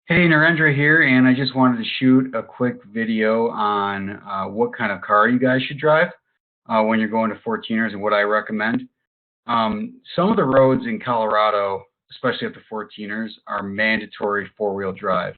Hey, Narendra here, and I just wanted to shoot a quick video on what kind of car you guys should drive when you're going to 14ers and what I recommend. Some of the roads in Colorado, especially at the 14ers, are mandatory four-wheel drive.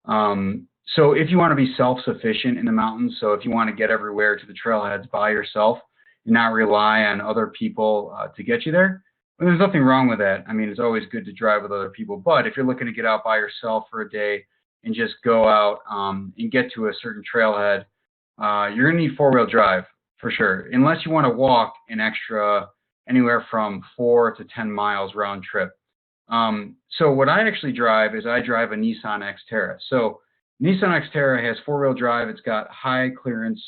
So if you want to be self-sufficient in the mountains, so if you want to get everywhere to the trailheads by yourself and not rely on other people to get you there, well, there's nothing wrong with that. I mean, it's always good to drive with other people, but if you're looking to get out by yourself for a day and just go out and get to a certain trailhead, you're going to need four-wheel drive for sure, unless you want to walk an extra anywhere from 4 to 10 miles round trip. So what I actually drive is I drive a Nissan Xterra. So Nissan Xterra has four-wheel drive. It's got high clearance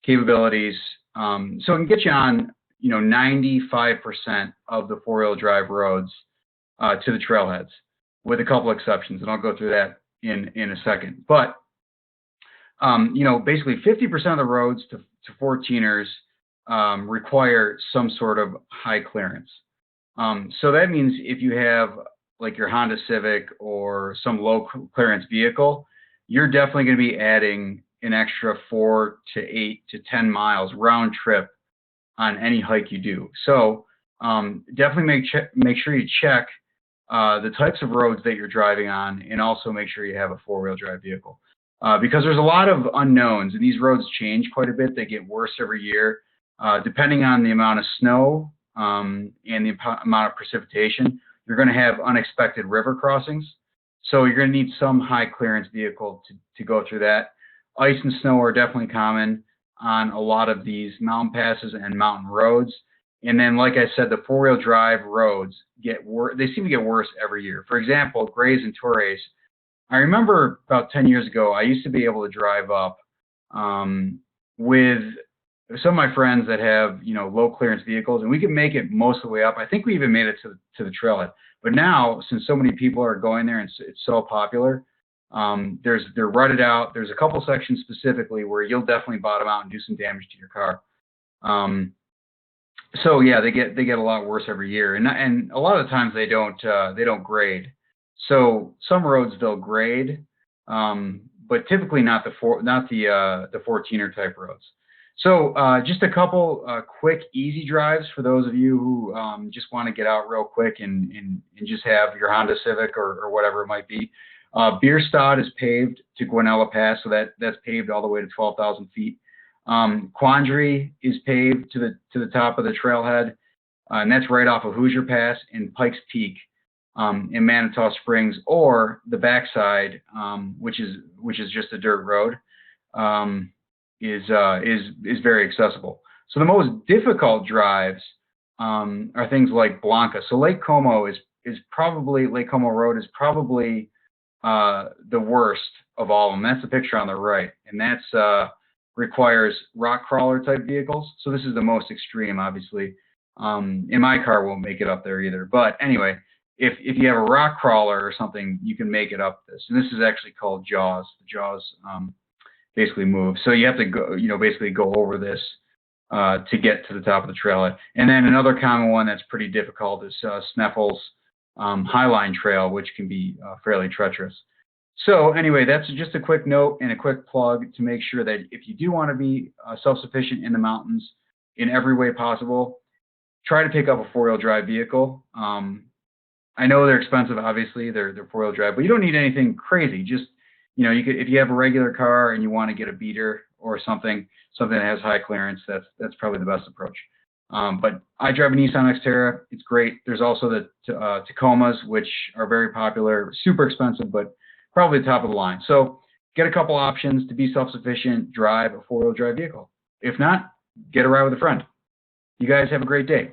capabilities, so it can get you on 95% of the four-wheel drive roads to the trailheads, with a couple exceptions, and I'll go through that in a second. But basically 50% of the roads to 14ers require some sort of high clearance. So that means if you have like your Honda Civic or some low clearance vehicle, you're definitely going to be adding an extra 4 to 8 to 10 miles round trip on any hike you do. So definitely make sure you check the types of roads that you're driving on, and also make sure you have a four-wheel drive vehicle, because there's a lot of unknowns, and these roads change quite a bit. They get worse every year, depending on the amount of snow and the amount of precipitation. You're going to have unexpected river crossings, so you're going to need some high clearance vehicle to go through that. Ice and snow are definitely common on a lot of these mountain passes and mountain roads. And then, like I said, the four-wheel drive roads get worse. They seem to get worse every year. For example, Grays and Torreys. I remember about 10 years ago, I used to be able to drive up with some of my friends that have, low clearance vehicles, and we could make it most of the way up. I think we even made it to the trailhead. But now, since so many people are going there and it's so popular, they're rutted out. There's a couple sections specifically where you'll definitely bottom out and do some damage to your car. So yeah, they get a lot worse every year, and a lot of the times they don't grade. So some roads they'll grade, but typically not the 14er type roads. So just a couple quick, easy drives for those of you who just want to get out real quick and just have your Honda Civic or whatever it might be. Bierstadt is paved to Guanella Pass, so that's paved all the way to 12,000 feet. Quandary is paved to the top of the trailhead, and that's right off of Hoosier Pass. And Pikes Peak in Manitou Springs, or the backside, which is just a dirt road, is very accessible. So the most difficult drives are things like Blanca. So Lake Como Lake Como Road is probably the worst of all of them. That's the picture on the right, and that's requires rock crawler type vehicles. So this is the most extreme, obviously. And my car won't make it up there either. But anyway, if you have a rock crawler or something, you can make it up this. And this is actually called Jaws. The Jaws basically move. So you have to go, basically go over this to get to the top of the trailhead. And then another common one that's pretty difficult is Sneffels Highline Trail, which can be fairly treacherous. So anyway, that's just a quick note and a quick plug to make sure that if you do want to be self-sufficient in the mountains in every way possible, try to pick up a four-wheel drive vehicle. I know they're expensive, obviously, they're four-wheel drive, but you don't need anything crazy. Just, you could, if you have a regular car and you want to get a beater or something that has high clearance, that's probably the best approach. But I drive a Nissan Xterra. It's great. There's also the Tacomas, which are very popular, super expensive, but probably the top of the line. So get a couple options to be self-sufficient, drive a four-wheel drive vehicle. If not, get a ride with a friend. You guys have a great day.